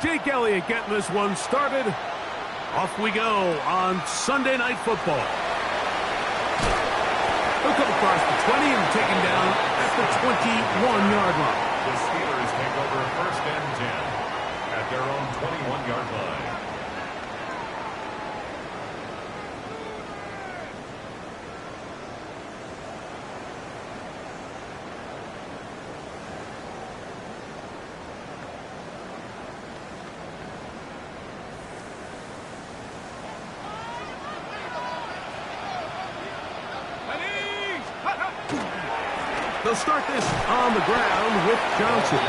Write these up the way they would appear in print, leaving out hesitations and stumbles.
Jake Elliott getting this one started. Off we go on Sunday Night Football. He'll come across the 20 and taken down at the 21-yard line. The Steelers take over 1st and 10 at their own 21-yard line. They'll start this on the ground with Johnson.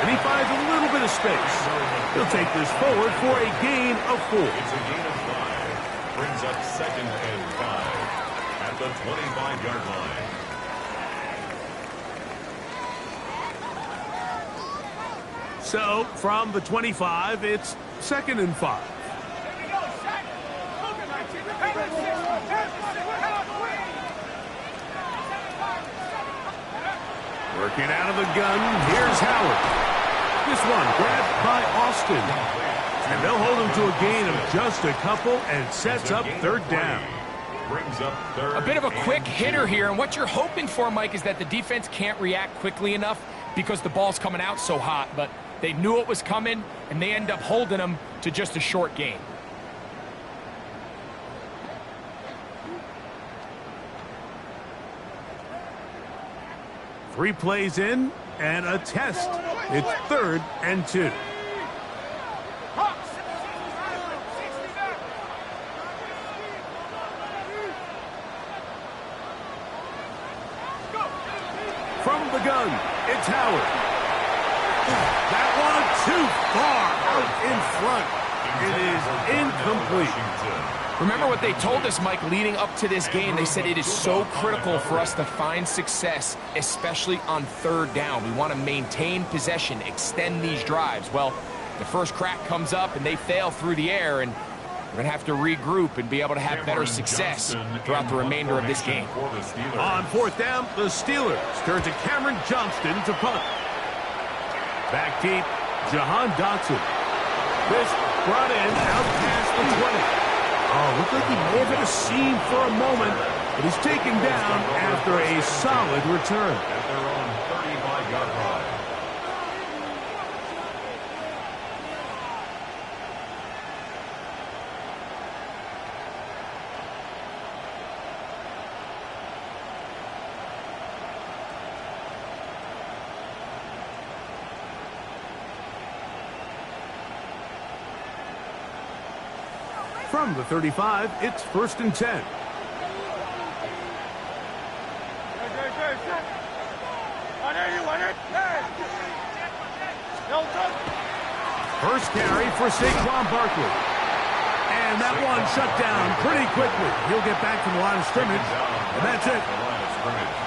And he finds a little bit of space. He'll take this forward for a gain of 4. It's a gain of 5. Brings up 2nd and 5 at the 25-yard line. So, from the 25, it's 2nd and 5. Working out of the gun, here's Howard. This one grabbed by Austin. And they'll hold him to a gain of just a couple and sets up 3rd down. Brings up 3rd. A bit of a quick hitter here, and what you're hoping for, Mike, is that the defense can't react quickly enough because the ball's coming out so hot, but they knew it was coming, and they end up holding them to just a short gain. Three plays in and a test. It's 3rd and 2. From the gun, it's Howard. That one too far out in front. It is incomplete. Remember what they told us, Mike, leading up to this game. They said it is so critical for us to find success, especially on 3rd down. We want to maintain possession, extend these drives. Well, the first crack comes up and they fail through the air, and we're going to have to regroup and be able to have better success throughout the remainder of this game. On 4th down, the Steelers turn to Cameron Johnston to punt. Back deep, Jahan Dotson. This brought in out past the 20. Oh, looked like he may have hit a seam for a moment, but he's taken down after a solid return. At their own 35-yard line. From the 35, it's 1st and 10. First carry for Saquon Barkley. And that one shut down pretty quickly. He'll get back to the line of scrimmage, and that's it.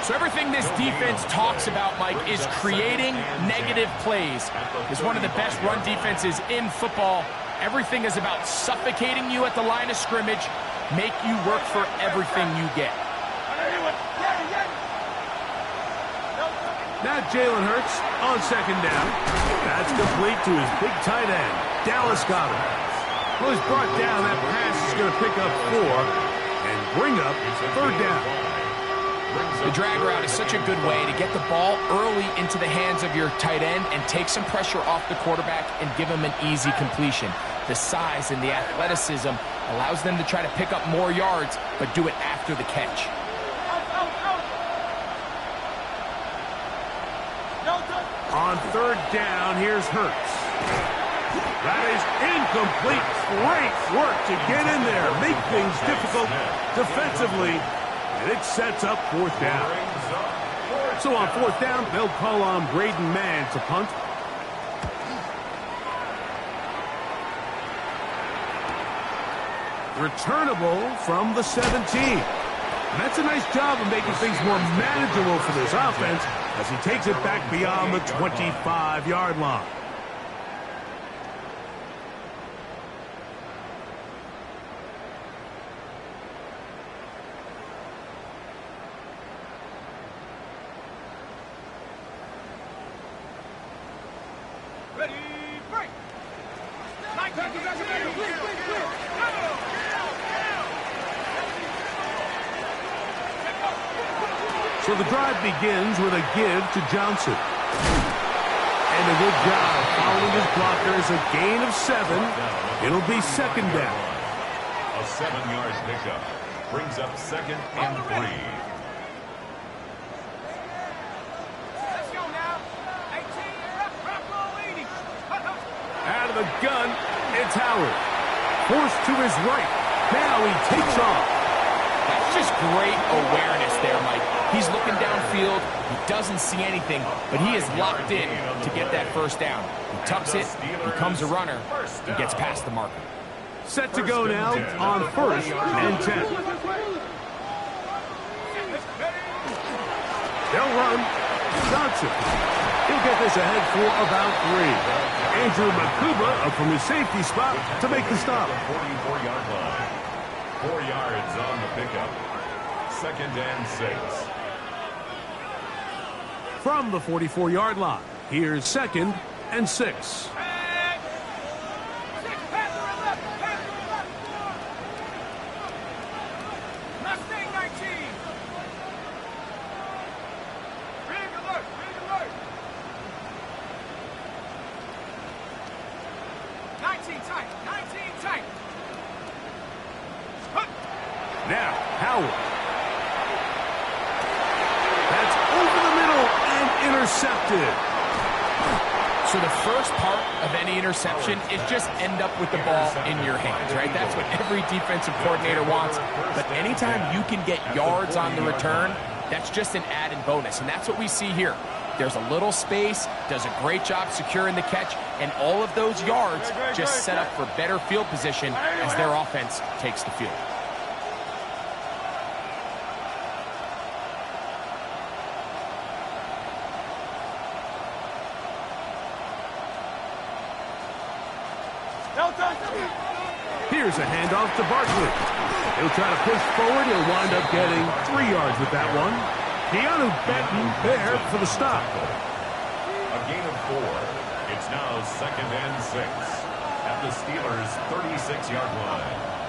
So everything this defense talks about, Mike, is creating negative plays. It's one of the best run defenses in football. Everything is about suffocating you at the line of scrimmage, make you work for everything you get. Now Jalen Hurts on 2nd down. That's complete to his big tight end. Dallas got him. Well, he's brought down. That pass is going to pick up 4 and bring up 3rd down. The drag route is such a good way to get the ball early into the hands of your tight end and take some pressure off the quarterback and give him an easy completion. The size and the athleticism allows them to try to pick up more yards, but do it after the catch. On 3rd down, here's Hurts. That is incomplete. Great work to get in there, make things difficult defensively, and it sets up 4th down. So on 4th down, they'll call on Braden Mann to punt. Returnable from the 17. And that's a nice job of making things more manageable for this offense as he takes it back beyond the 25-yard line. So the drive begins with a give to Johnson. And a good job following his blockers. A gain of 7. It'll be second down. A 7-yard pickup brings up second and 3. Out of the gun, it's Howard. Forced to his right. Now he takes off. That's just great awareness there, Mike. He's looking downfield. He doesn't see anything, but he is locked in to get that first down. He tucks it, becomes a runner, and gets past the marker. Set to go now on 1st and 10. They'll run. Johnson. He'll get this ahead for about 3. Andrew Makuba up from his safety spot to make the stop. 44-yard line. 4 yards on the pickup. Second and 6. From the 44-yard line, here's 2nd and 6. Now, Howard. That's over the middle and intercepted. So the first part of any interception is just end up with the ball in your hands, right? That's what every defensive coordinator wants. But anytime you can get yards on the return, that's just an added bonus. And that's what we see here. There's a little space, does a great job securing the catch, and all of those yards just set up for better field position as their offense takes the field. Here's a handoff to Barkley. He'll try to push forward. He'll wind up getting 3 yards with that one. Keanu Benton there for the stop. A gain of 4. It's now second and 6 at the Steelers' 36-yard line.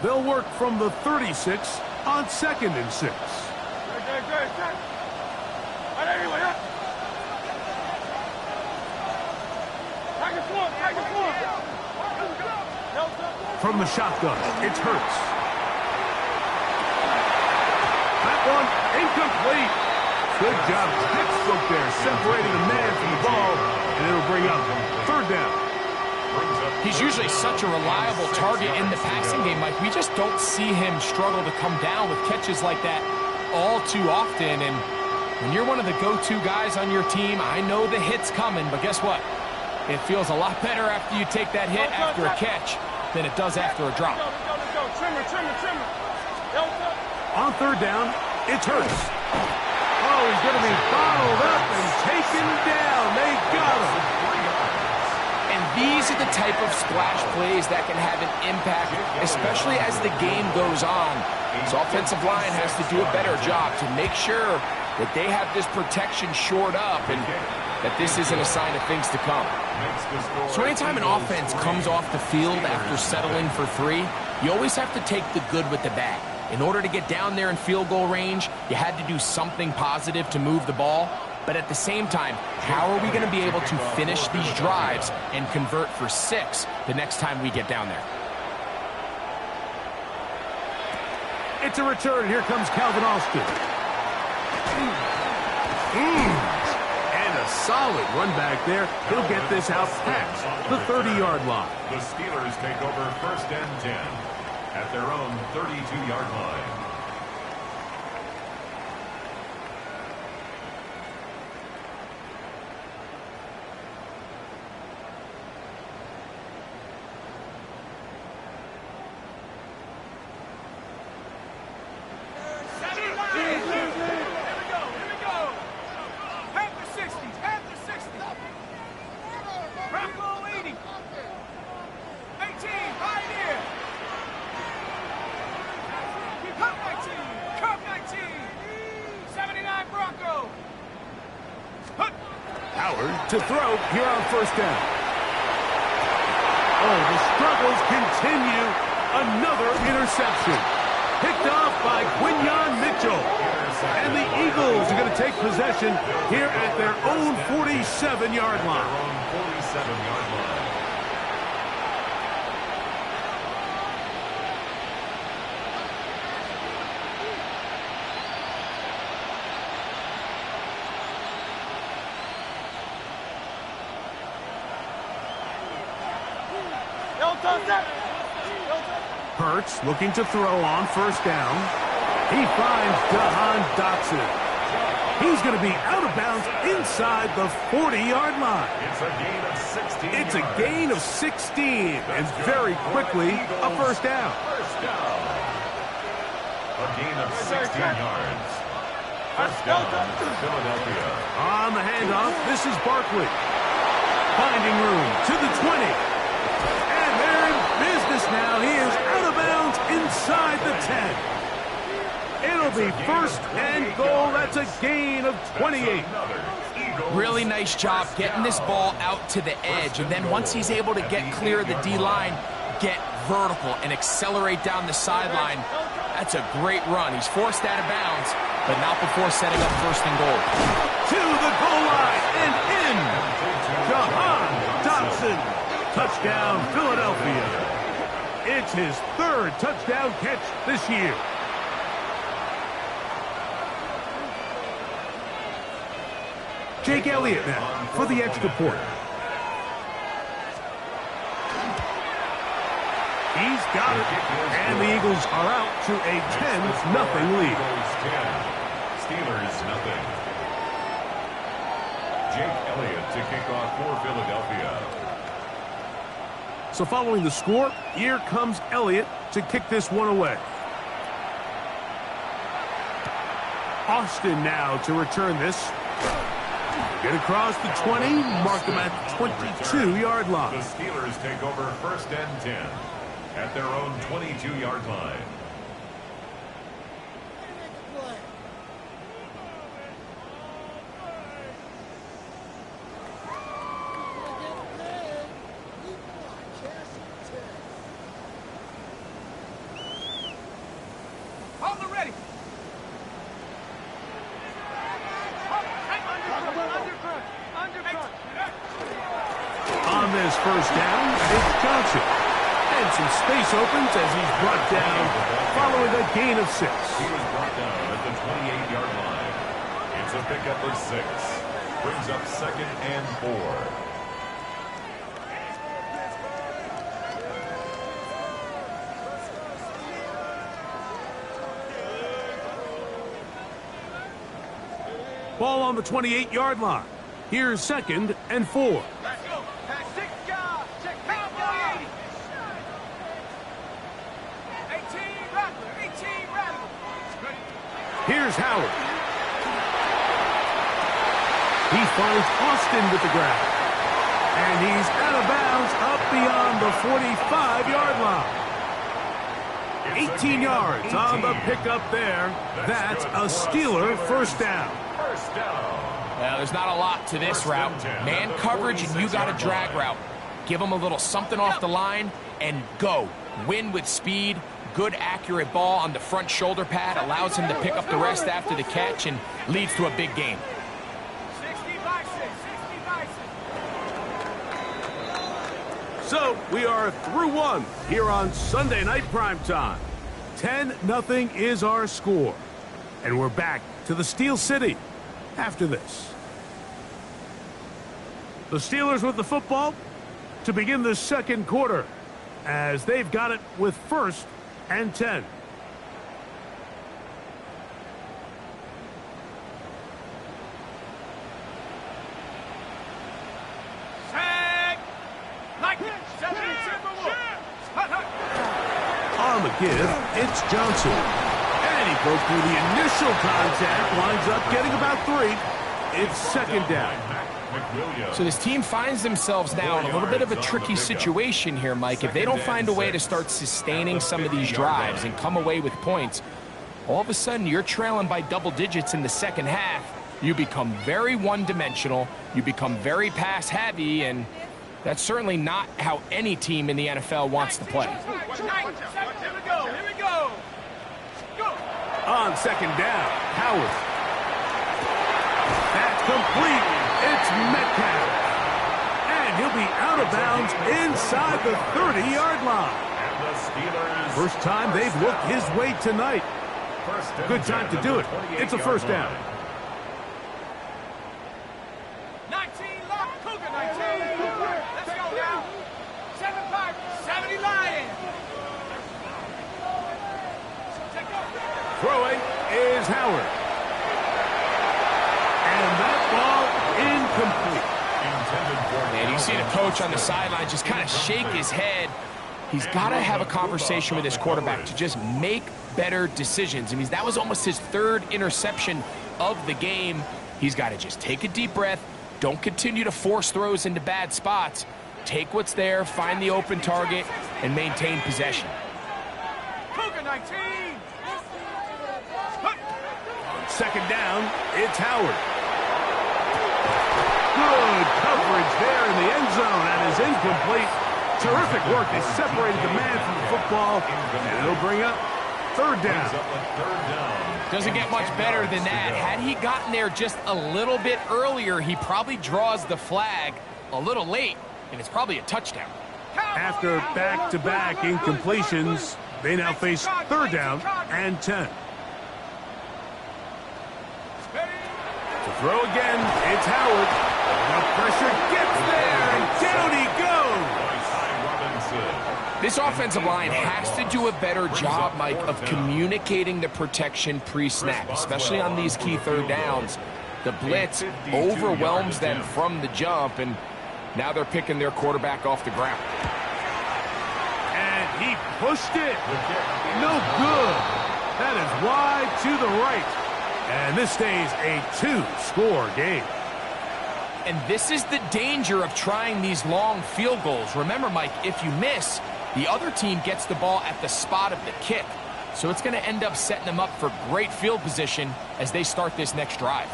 They'll work from the 36 on 2nd and 6. From the shotgun, it's Hurts. That one incomplete. Good job, textbook there, separating the man from the ball, and it'll bring up 3rd down. He's usually such a reliable target in the passing game, Mike. We just don't see him struggle to come down with catches like that all too often. And when you're one of the go-to guys on your team, I know the hit's coming, but guess what? It feels a lot better after you take that hit after a catch than it does after a drop. On 3rd down, it's Hurts. Oh, he's going to be bottled up and taken down. They got him. And these are the type of splash plays that can have an impact, especially as the game goes on. So offensive line has to do a better job to make sure that they have this protection shored up and that this isn't a sign of things to come. So anytime an offense comes off the field after settling for 3, you always have to take the good with the bad. In order to get down there in field goal range, you had to do something positive to move the ball. But at the same time, how are we going to be able to finish these drives and convert for 6 the next time we get down there? It's a return. Here comes Calvin Austin. And a solid run back there. He'll get this out past the 30-yard line. The Steelers take over 1st and 10 at their own 32-yard line. to throw here on first down. Oh, the struggles continue. Another interception. Picked off by Quinyon Mitchell. And the Eagles are going to take possession here at their own 47-yard line. Hurts looking to throw on first down. He finds Jahan Dotson. He's going to be out of bounds inside the 40-yard line. It's a gain of 16, and very quickly a first down. A gain of 16 yards. First down, Philadelphia. On the handoff, this is Barkley. Finding room to the 20. And they're in business now. He is out of bounds inside the 10. It'll be first and goal. That's a gain of 28. Really nice job getting this ball out to the edge. And then once he's able to get clear of the D-line, get vertical and accelerate down the sideline. That's a great run. He's forced out of bounds, but not before setting up first and goal. To the goal line and in. Jahan Dotson. Touchdown, Philadelphia. It's his third touchdown catch this year. Jake Elliott now for the extra point. He's got it. And the Eagles are out to a 10-0 lead. Steelers nothing. Jake Elliott to kick off for Philadelphia. So following the score, here comes Elliott to kick this one away. Austin now to return this. Get across the 20, mark them at the 22-yard line. The Steelers take over first and 10 at their own 22-yard line. First down, it's Johnson. And some space opens as he's brought down following a gain of 6. He was brought down at the 28-yard line. It's a pickup of 6. Brings up second and 4. Ball on the 28-yard line. Here's second and 4. Here's Howard. He finds Austin with the grab. And he's out of bounds up beyond the 45-yard line. 18 yards on the pickup there. That's a Steeler first down. Well, there's not a lot to this route. Man coverage, and you got a drag route. Give him a little something off the line and go. Win with speed. Good, accurate ball on the front shoulder pad allows him to pick up the rest after the catch and leads to a big gain. So we are through one here on Sunday Night Primetime. 10-0 is our score. And we're back to the Steel City after this. The Steelers with the football to begin the second quarter as they've got it with first and 10. On the give, it's Johnson. And he broke through the initial contact, winds up getting about 3. It's second down. So this team finds themselves now in a little bit of a tricky situation here, Mike. If they don't find a way to start sustaining some of these drives and come away with points, all of a sudden you're trailing by double digits in the second half. you become very one-dimensional, you become very pass-heavy, and that's certainly not how any team in the NFL wants to play. Here we go. On second down, Howard. That's complete. It's Metcalf. And he'll be out of bounds inside the 30-yard line. And the Steelers. First time they've looked his way tonight. Good time to do it. It's a first down. 19, lock, Cougar 19. Let's go now. 7-5, 70 Lions. Throwing is Howard. And that ball incomplete. And you see the coach on the sideline just kind of shake his head. He's got to have a conversation with his quarterback to just make better decisions. I mean, that was almost his third interception of the game. He's got to just take a deep breath. Don't continue to force throws into bad spots. Take what's there, find the open target, and maintain possession. Cougar 19. Second down, it's Howard. Good coverage there in the end zone. That is incomplete. Terrific work. They separated the man from the football, and it'll bring up third down. Doesn't get much better than that. Had he gotten there just a little bit earlier, he probably draws the flag a little late, and it's probably a touchdown. After back-to-back incompletions, they now face third down and 10. To throw again, it's Howard. The pressure gets there, and down he goes. This offensive line has to do a better job, Mike, of communicating the protection pre-snap, especially on these key third downs. The blitz overwhelms them from the jump, and now they're picking their quarterback off the ground. And he pushed it. No good. That is wide to the right. And this stays a 2-score game. And this is the danger of trying these long field goals. Remember, Mike, if you miss, the other team gets the ball at the spot of the kick. So it's going to end up setting them up for great field position as they start this next drive.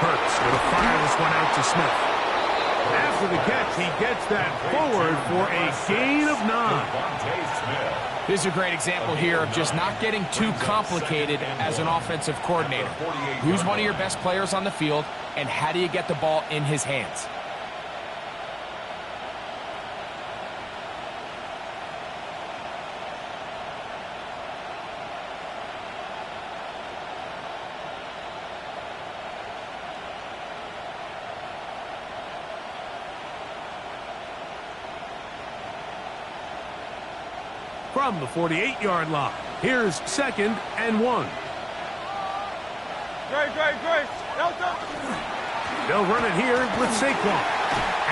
Hurts going to fire this one out to Smith. After the catch, he gets that forward for a gain of 9. This is a great example here of just not getting too complicated as an offensive coordinator. Who's one of your best players on the field, and how do you get the ball in his hands? From the 48-yard line, here's 2nd and 1. Great. They'll run it here with Saquon.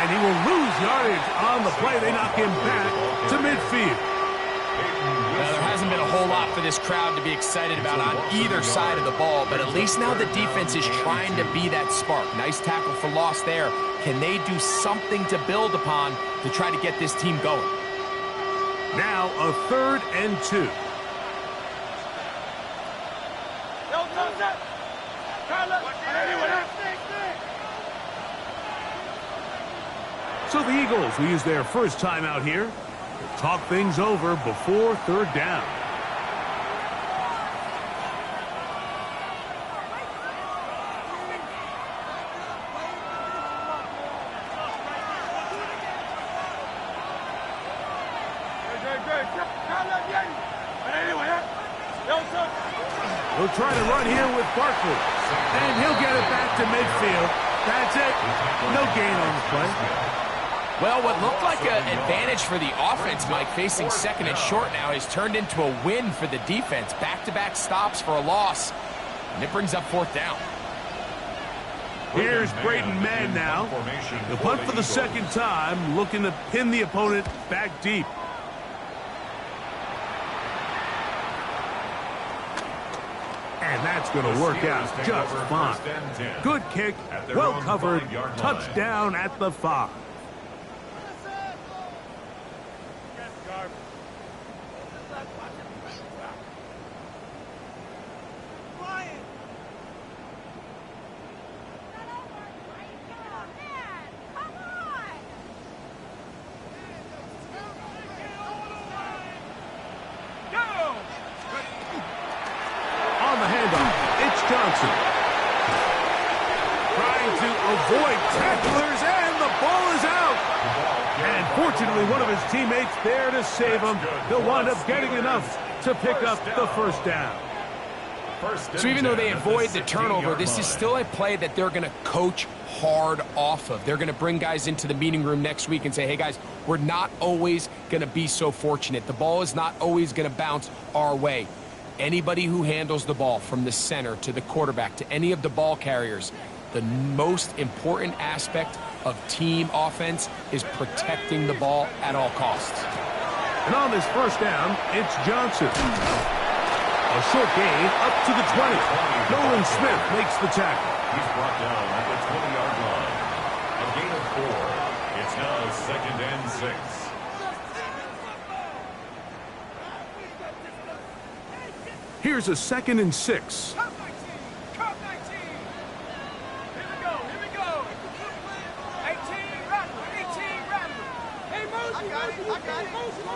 And he will lose yardage on the play. They knock him back to midfield. Well, there hasn't been a whole lot for this crowd to be excited about on either side of the ball, but at least now the defense is trying to be that spark. Nice tackle for loss there. Can they do something to build upon to try to get this team going? Now a 3rd and 2. So the Eagles will use their first time out here to talk things over before third down. He'll try to run here with Barkley. And he'll get it back to midfield. That's it. No gain on the play. Well, what looked like an advantage for the offense, Mike, facing 2nd and short now, has turned into a win for the defense. Back-to-back stops for a loss. And it brings up fourth down. Here's Braden Mann now. The punt for the second time, looking to pin the opponent back deep. And that's going to work out just fine. Good kick, well covered, touchdown at the 5. Trying to avoid tacklers, and the ball is out. And fortunately, one of his teammates there to save him. He'll wind up getting enough to pick up the first down. So even though they avoid the turnover, this is still a play that they're going to coach hard off of. They're going to bring guys into the meeting room next week and say, hey, guys, we're not always going to be so fortunate. The ball is not always going to bounce our way. Anybody who handles the ball from the center to the quarterback to any of the ball carriers, the most important aspect of team offense is protecting the ball at all costs. And on this first down, it's Johnson. A short gain up to the 20. Nolan Smith makes the tackle. He's brought down at the 20-yard line. A gain of 4. It's now second and 6. Here's a 2nd and 6. Cup 19. Cup 19. Here we go. 18 Rattler. 18 Rattler. Hey, Mosey. I got it. Mosey.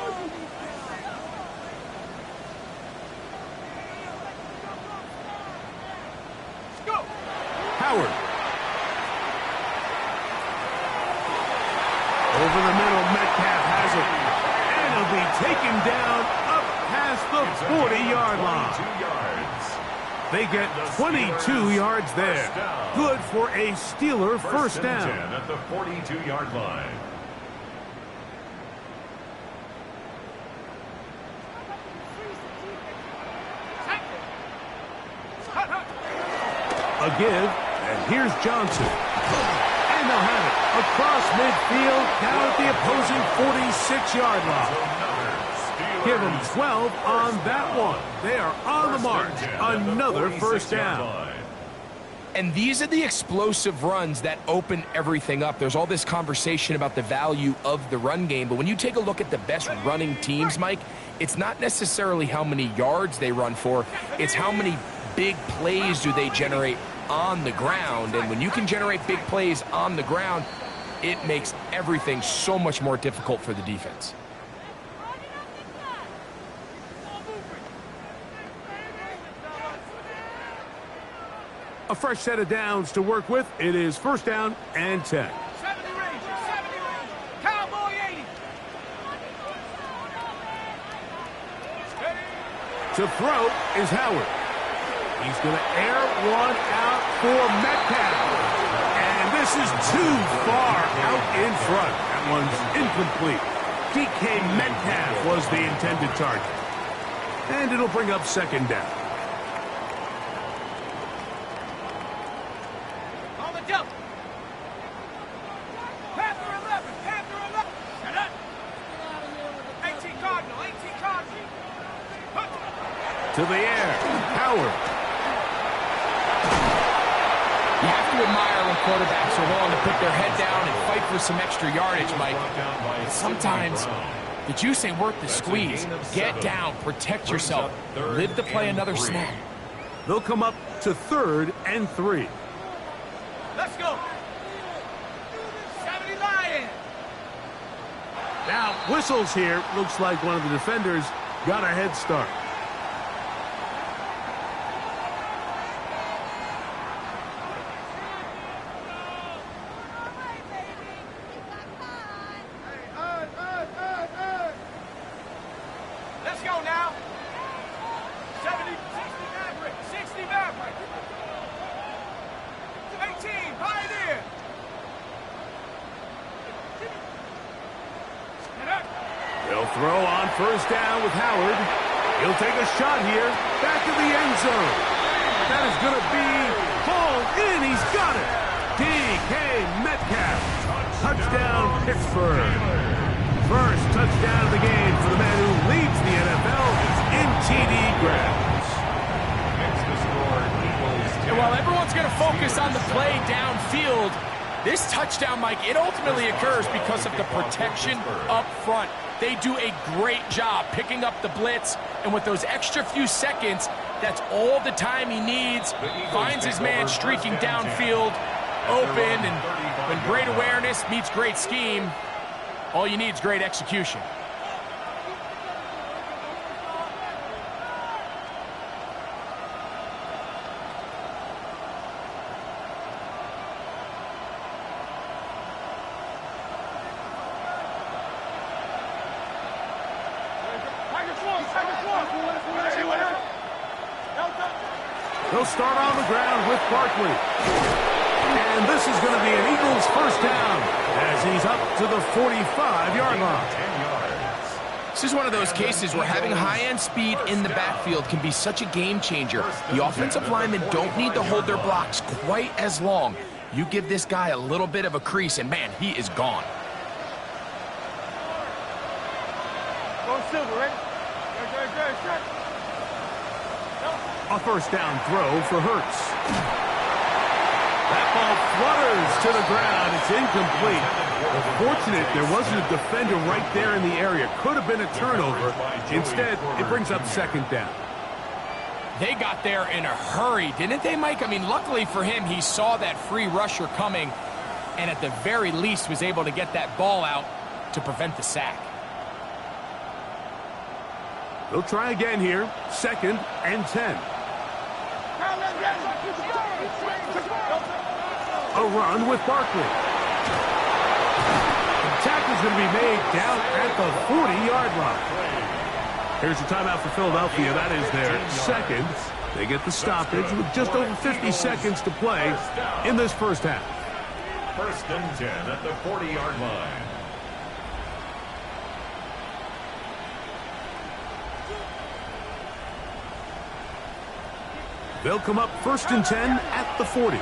Let's go. Howard. Over the middle, Metcalf has it. And he'll be taken down up past the 40-yard line. They get 22 yards there. Good for a Steeler first down. At the 42-yard line. A give, and here's Johnson. And they'll have it across midfield, down at the opposing 46-yard line. Give them 12 on that one. They are on the march. Another first down. And these are the explosive runs that open everything up. There's all this conversation about the value of the run game, but when you take a look at the best running teams, Mike, it's not necessarily how many yards they run for. It's how many big plays do they generate on the ground. And when you can generate big plays on the ground, it makes everything so much more difficult for the defense. A fresh set of downs to work with. It is first down and 10. 70 Ranger. Cowboy 80. To throw is Howard. He's going to air one out for Metcalf. And this is too far out in front. That one's incomplete. DK Metcalf was the intended target. And it'll bring up second down. On the jump. Panther 11. Shut up. 18 Cardinal. To the air. Howard. You have to admire when quarterbacks are willing to put their head down and fight for some extra yardage, Mike. But sometimes the juice ain't worth the squeeze. Get down, protect yourself, live to play another snap. They'll come up to 3rd and 3. Let's go. 70 Lions. Now, whistles here. Looks like one of the defenders got a head start. Let's go now. 70, 60 Maverick. 60 Maverick. 18, Pioneer. They'll throw on first down with Howard. He'll take a shot here. Back to the end zone. That is going to be hauled in. He's got it. DK Metcalf. Touchdown, Pittsburgh. First touchdown of the game for the man who leads the NFL in TD grabs. And while everyone's going to focus on the play downfield, this touchdown, Mike, it ultimately occurs because of the protection up front. They do a great job picking up the blitz, and with those extra few seconds, that's all the time he needs. Finds his man streaking downfield, open, and when great awareness meets great scheme, all you need is great execution. They'll start on the ground with Barkley. And this is going to be an Eagles first down as he's up to the 45-yard line. This is one of those cases where having high-end speed in the backfield can be such a game changer. The offensive linemen don't need to hold their blocks quite as long. You give this guy a little bit of a crease, and man, he is gone. Go Silver, right? Good. A first down throw for Hurts. That ball flutters to the ground. It's incomplete. Fortunate there wasn't a defender right there in the area. Could have been a turnover. Instead, it brings up second down. They got there in a hurry, didn't they, Mike? I mean, luckily for him, he saw that free rusher coming and at the very least was able to get that ball out to prevent the sack. They'll try again here. 2nd and 10. A run with Barkley. The tackle's going to be made down at the 40-yard line. Here's the timeout for Philadelphia. That is their second. They get the stoppage with just over 50 seconds to play in this first half. 1st and 10 at the 40-yard line. They'll come up 1st and 10 at the 40.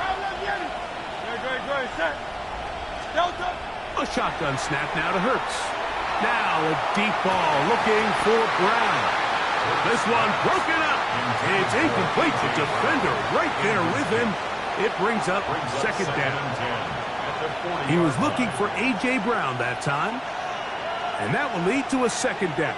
A shotgun snap now to Hurts. Now a deep ball looking for Brown. This one broken up. It's incomplete. The defender right there with him. It brings up second down. He was looking for A.J. Brown that time. And that will lead to a second down.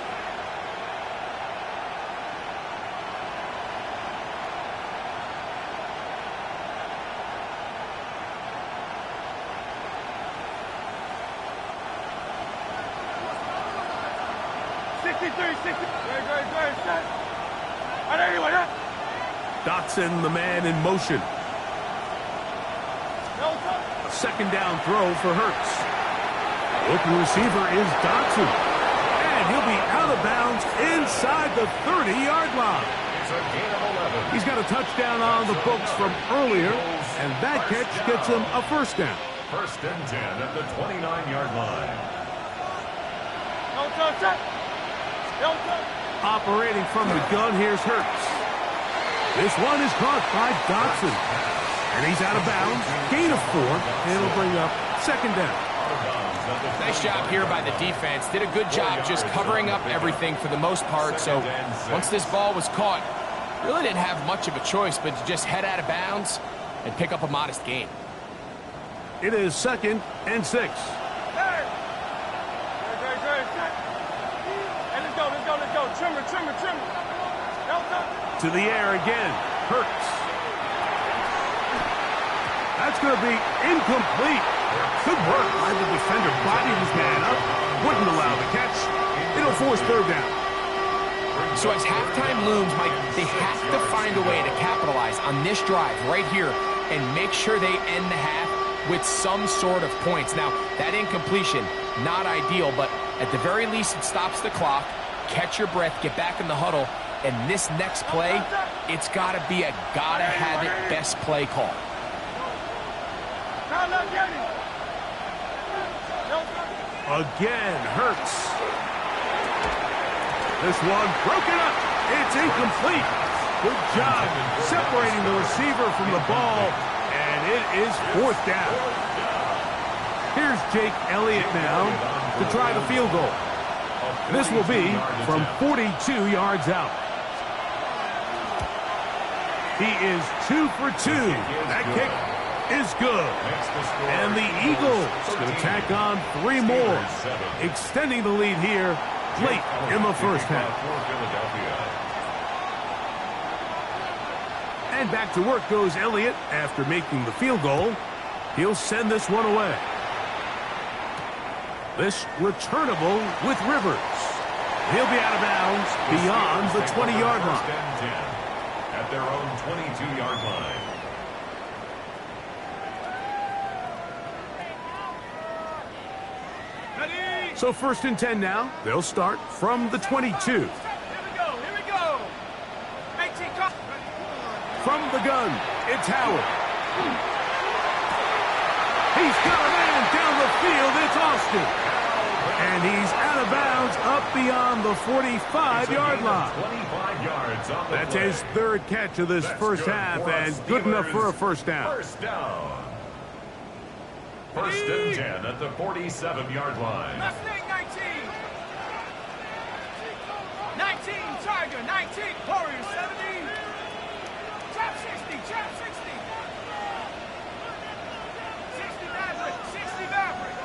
Dotson, the man in motion. A second down throw for Hurts. Open receiver is Dotson. And he'll be out of bounds inside the 30-yard line. It's a gain of 11. He's got a touchdown on the books from earlier, and that catch gets him a first down. 1st and 10 at the 29-yard line. Operating from the gun, here's Hurts. This one is caught by Dotson. And he's out of bounds. Gain of 4. And it'll bring up second down. Nice job here by the defense. Did a good job just covering up everything for the most part. So once this ball was caught, really didn't have much of a choice but to just head out of bounds and pick up a modest gain. It is 2nd and 6. Let's go. Trimmer. To the air again. Hurts. That's going to be incomplete. Good work by the defender. Bodied his man up. Wouldn't allow the catch. It'll force third down. So as halftime looms, Mike, they have to find a way to capitalize on this drive right here and make sure they end the half with some sort of points. Now, that incompletion, not ideal, but at the very least it stops the clock. Catch your breath, get back in the huddle, and this next play, it's got to be a gotta-have-it best play call. Again, Hurts. This one broken up. It's incomplete. Good job separating the receiver from the ball, and it is 4th down. Here's Jake Elliott now to try the field goal. This will be from 42 yards out. He is 2 for 2. That kick is good. And the Eagles going to tack on 3 more, extending the lead here late in the first half. And back to work goes Elliott after making the field goal. He'll send this one away. This returnable with Rivers. He'll be out of bounds beyond the 20-yard line. At their own 22-yard line. So 1st and 10 now. They'll start from the 22. Here we go. 18, come. From the gun, it's Howard. He's got a man down the field. It's Austin. And he's out of bounds up beyond the 45-yard line. 25 yards on the That's play. his 3rd catch of this first half, and good enough for a first down. First down. 1st and 10 at the 47-yard line. Mustang 19. 19, Tiger, 19, Warrior 70. Chop 60, chop 60. 60 Maverick, 60 Maverick.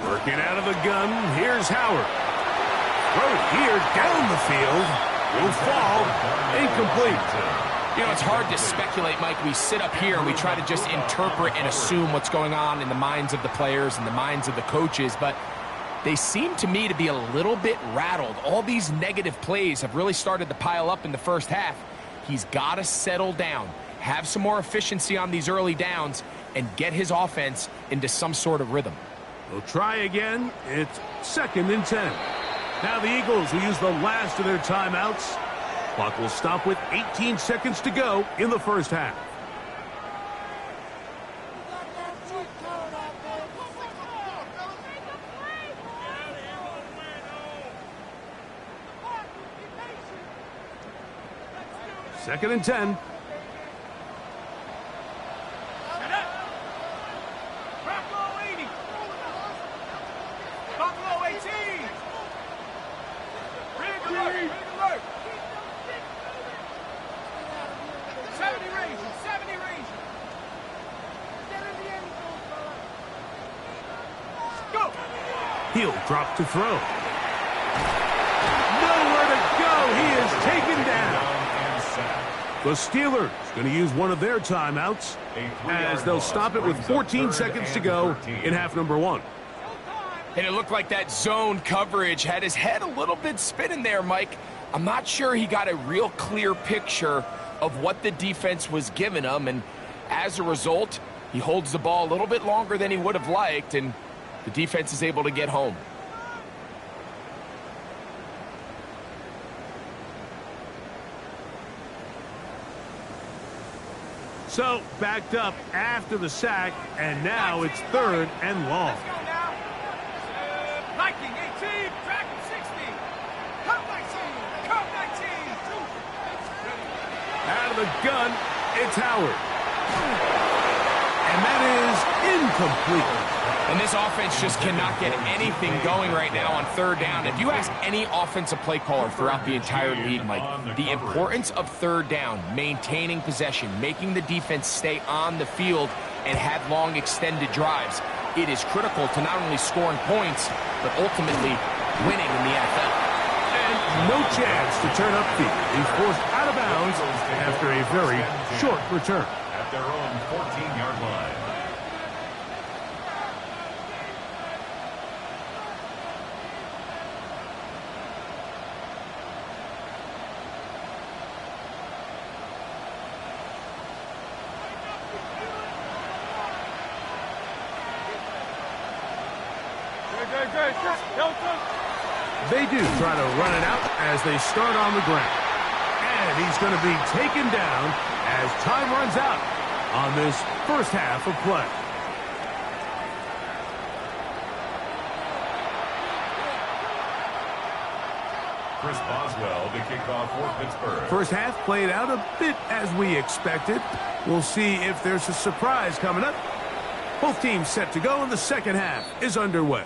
Working out of the gun, here's Howard. Throw it here down the field. Will fall. Incomplete. You know, it's hard to speculate, Mike. We sit up here and we try to just interpret and assume what's going on in the minds of the players and the minds of the coaches, but they seem to me to be a little bit rattled. All these negative plays have really started to pile up in the first half. He's got to settle down, have some more efficiency on these early downs, and get his offense into some sort of rhythm. We'll try again. It's 2nd and 10. Now the Eagles will use the last of their timeouts. Clock will stop with 18 seconds to go in the first half. Second and 10. Buffalo 80. Buffalo 18. Big alert. 70 range. 70 range. Go. He'll drop to throw. Nowhere to go. He is taken down. The Steelers going to use one of their timeouts as they'll stop it with 14 seconds to go in half number 1. And it looked like that zone coverage had his head a little bit spinning there, Mike. I'm not sure he got a real clear picture of what the defense was giving him, and as a result, he holds the ball a little bit longer than he would have liked, and the defense is able to get home. So backed up after the sack, and now it's 3rd and long. Let's go now. Viking 18. Dragon 60. Cup 19. Cup 19. Out of the gun, it's Howard. And that is incomplete. And this offense just cannot get anything going right now on 3rd down. If you ask any offensive play caller throughout the entire league, Mike, the importance of 3rd down, maintaining possession, making the defense stay on the field and have long extended drives, it is critical to not only scoring points, but ultimately winning in the NFL. And no chance to turn upfield. He's forced out of bounds after a very short return. At their own 14-yard line. They do try to run it out as they start on the ground. And he's going to be taken down as time runs out on this first half of play. Chris Boswell to kick off for Pittsburgh. First half played out a bit as we expected. We'll see if there's a surprise coming up. Both teams set to go, and the second half is underway.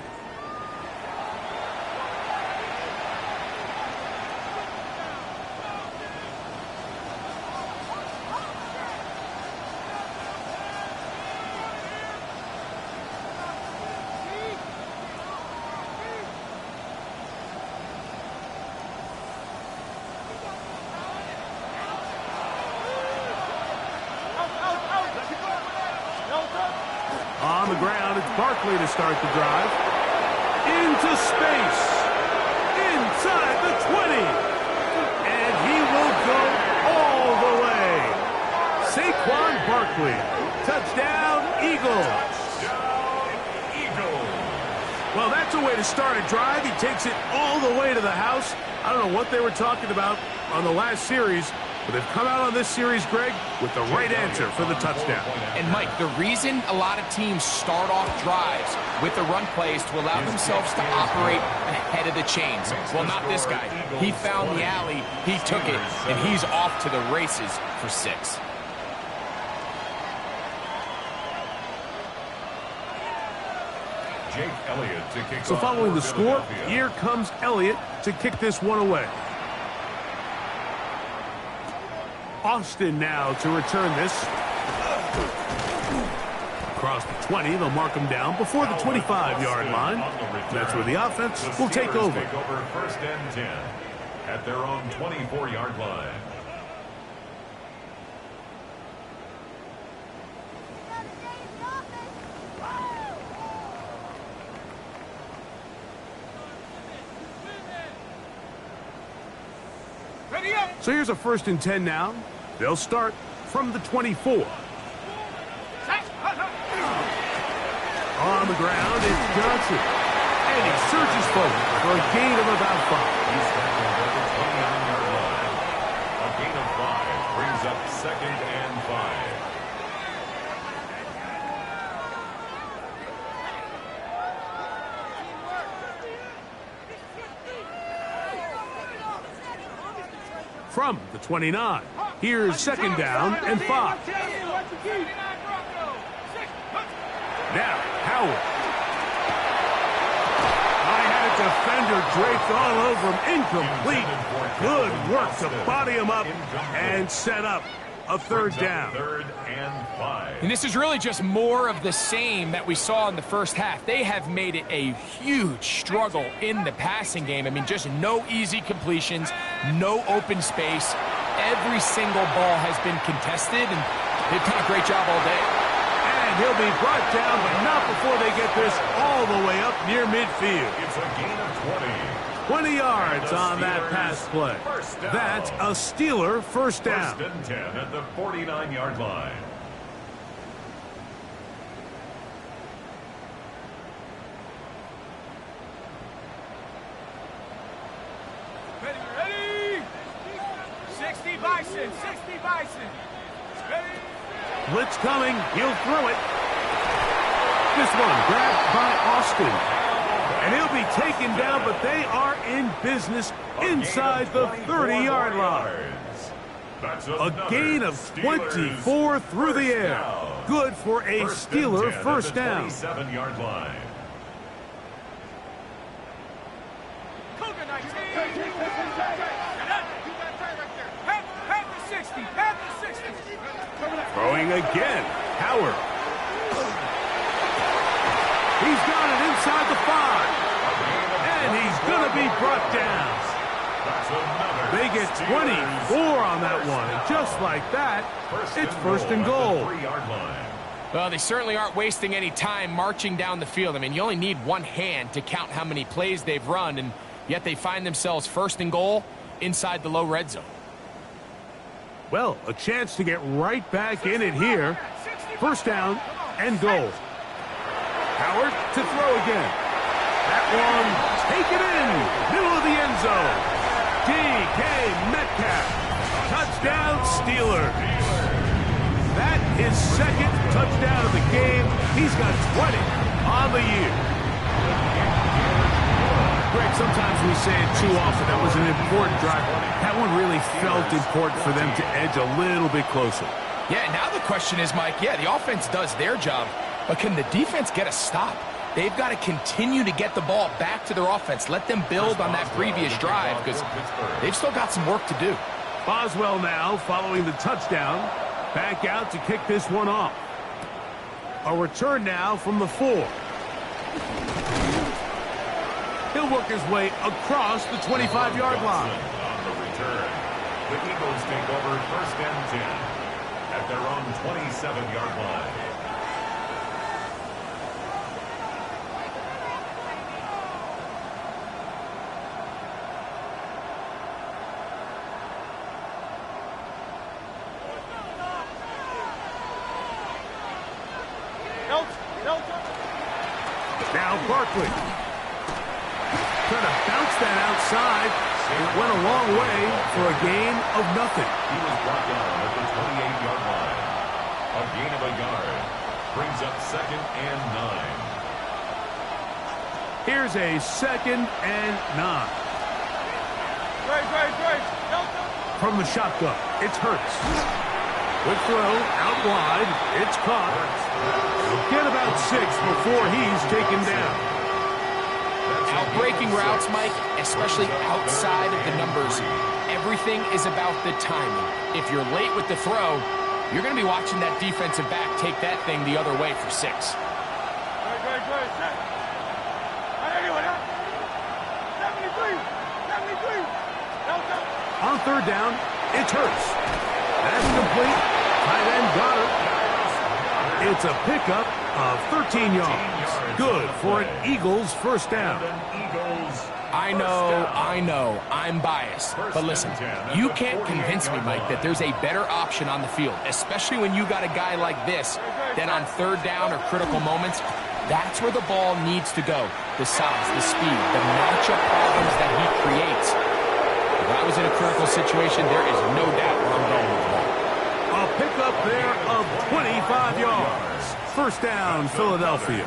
On the ground, it's Barkley to start the drive. Into space. Inside the 20. And he will go all the way. Saquon Barkley. Touchdown, Eagles. Well, that's a way to start a drive. He takes it all the way to the house. I don't know what they were talking about on the last series, but they've come out on this series, Greg, with the right answer for the touchdown. And, Mike, the reason a lot of teams start off drives with the run plays to allow themselves to operate ahead of the chains. Well, not this guy. He found the alley, he took it, and he's off to the races for 6. Jake Elliott to kick So off following for the score, Philadelphia. here comes Elliott to kick this one away. Austin now to return this. Across the 20, they'll mark him down before the 25-yard line. That's where the offense will take over. Take over 1st and 10 at their own 24-yard line. So here's a 1st and 10 now. They'll start from the 24. On the ground is Johnson. And he surges forward for a gain of about 5. He's tackled at the 29-yard line. A gain of 5 brings up 2nd and 5. From the 29. Here's 2nd down and 5. Now, Howard. I had a defender draped all over him. Incomplete. Good work to body him up and set up a 3rd down. 3rd and 5. And this is really just more of the same that we saw in the first half. They have made it a huge struggle in the passing game. I mean, just no easy completions, no open space. Every single ball has been contested, and they've done a great job all day. And he'll be brought down, but not before they get this all the way up near midfield. It's a gain of 20. 20 yards on that pass play. That's a Steeler 1st down. 1st and 10 at the 49-yard line. Ready? 60 Bison, 60 Bison. Ready? Blitz coming. He'll throw it. This one grabbed by Austin. And he'll be taken down, but they are in business inside the 30-yard line. A gain of 24 through the air. Good for a Steeler 1st down. 27-yard line. Cougar 19. Pat the 60. Pat the 60. Throwing again. Howard. He's got it inside the 5. And he's going to be brought down. They get 24 on that one. And just like that, it's 1st and goal. Well, they certainly aren't wasting any time marching down the field. I mean, you only need one hand to count how many plays they've run, and yet they find themselves 1st and goal inside the low red zone. Well, a chance to get right back in it here. 1st down and goal. Howard to throw again. That one taken in. Middle of the end zone. DK Metcalf. Touchdown Steelers. That is 2nd touchdown of the game. He's got 20 on the year. Greg, sometimes we say it too often, that was an important drive. That one really felt important for them to edge a little bit closer. Yeah, now the question is, Mike, yeah, the offense does their job, but can the defense get a stop? They've got to continue to get the ball back to their offense. Let them build on that previous drive because they've still got some work to do. Boswell now following the touchdown. Back out to kick this one off. A return now from the 4. He'll work his way across the 25-yard line. On the return, the Eagles take over 1st and 10 at their own 27-yard line. Now Barkley. Trying to bounce that outside. It went a long way for a gain of nothing. He was brought down at the 28-yard line. A gain of a yard brings up 2nd and 9. Here's a 2nd and 9. From the shotgun, it's Hurts. Quick throw, out wide, it's caught. He'll get about 6 before he's taken down. Out-breaking routes, Mike, especially outside of the numbers, everything is about the timing. If you're late with the throw, you're going to be watching that defensive back take that thing the other way for 6. On 3rd down, it's Hurts. That's complete. Tight end got it. It's a pickup of 13 yards. Good for an Eagles 1st down. I know, I'm biased. But listen, you can't convince me, Mike, that there's a better option on the field, especially when you got a guy like this, that on 3rd down or critical moments, that's where the ball needs to go. The size, the speed, the matchup problems that he creates. If I was in a critical situation, there is no doubt where I'm going with the ball. A pickup there of 25 yards. 1st down, Philadelphia.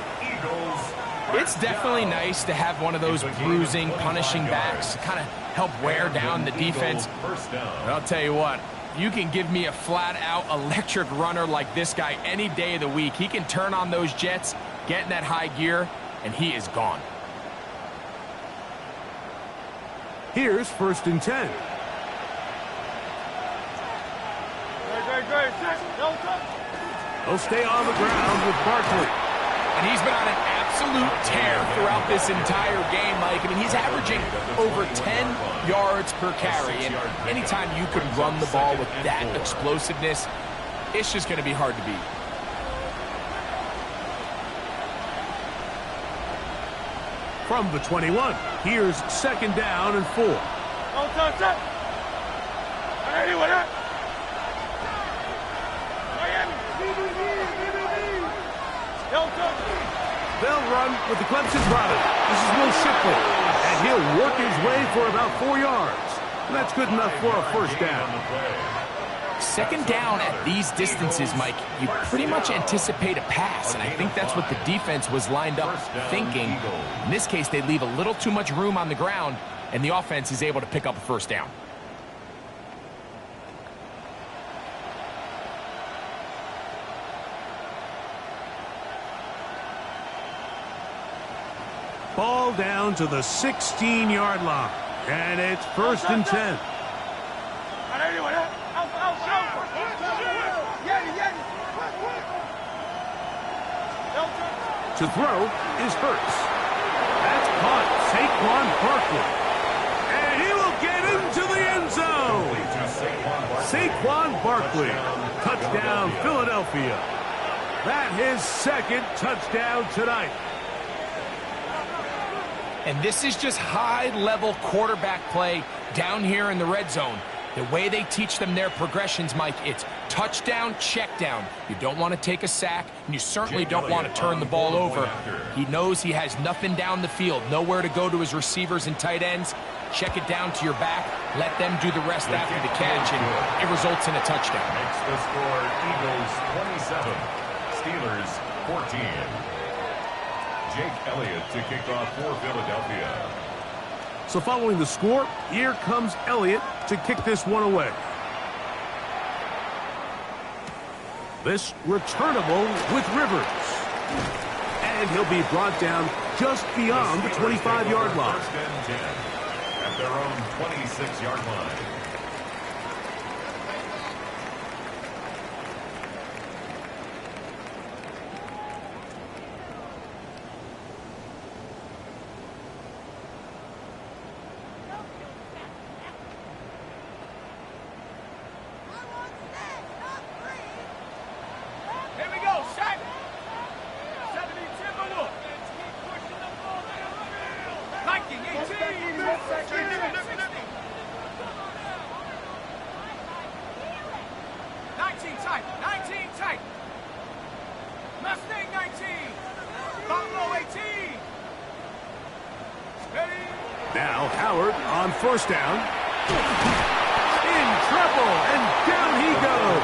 It's definitely nice to have one of those bruising, punishing backs to kind of help wear down the defense. But I'll tell you what, you can give me a flat-out electric runner like this guy any day of the week. He can turn on those jets, get in that high gear, and he is gone. Here's 1st and 10. He'll stay on the ground with Barkley. And he's been on an absolute tear throughout this entire game, Mike. I mean, he's averaging over 10 yards per carry. And anytime you can run the ball with that explosiveness, it's just going to be hard to beat. From the 21, here's 2nd down and 4. They'll run with the Clemson product. This is Will Shipley, and he'll work his way for about 4 yards. And that's good enough for a 1st down. 2nd down at these distances, Mike, you pretty much anticipate a pass, and I think that's what the defense was lined up thinking. In this case, they leave a little too much room on the ground, and the offense is able to pick up a 1st down. Ball down to the 16-yard line, and it's 1st and 10. To throw is Hurts. That's caught. Saquon Barkley. And he will get into the end zone. Saquon Barkley. Touchdown, Philadelphia. That's his 2nd touchdown tonight. And this is just high-level quarterback play down here in the red zone. The way they teach them their progressions, Mike, it's touchdown, check down. You don't want to take a sack, and you certainly don't want to turn the ball over. He knows he has nothing down the field, nowhere to go to his receivers and tight ends. Check it down to your back, let them do the rest after the catch, and it results in a touchdown. Makes the score Eagles 27, Steelers 14. Jake Elliott to kick off for Philadelphia. So following the score, here comes Elliott to kick this one away. This returnable with Rivers. And he'll be brought down just beyond the 25-yard line. First and 10 at their own 26-yard line. Here we go, set. 70 Timberwolf. 19 tight, 19 tight. Mustang 19. Buffalo 18. Ready? Now Howard on first down. In trouble, and down he goes.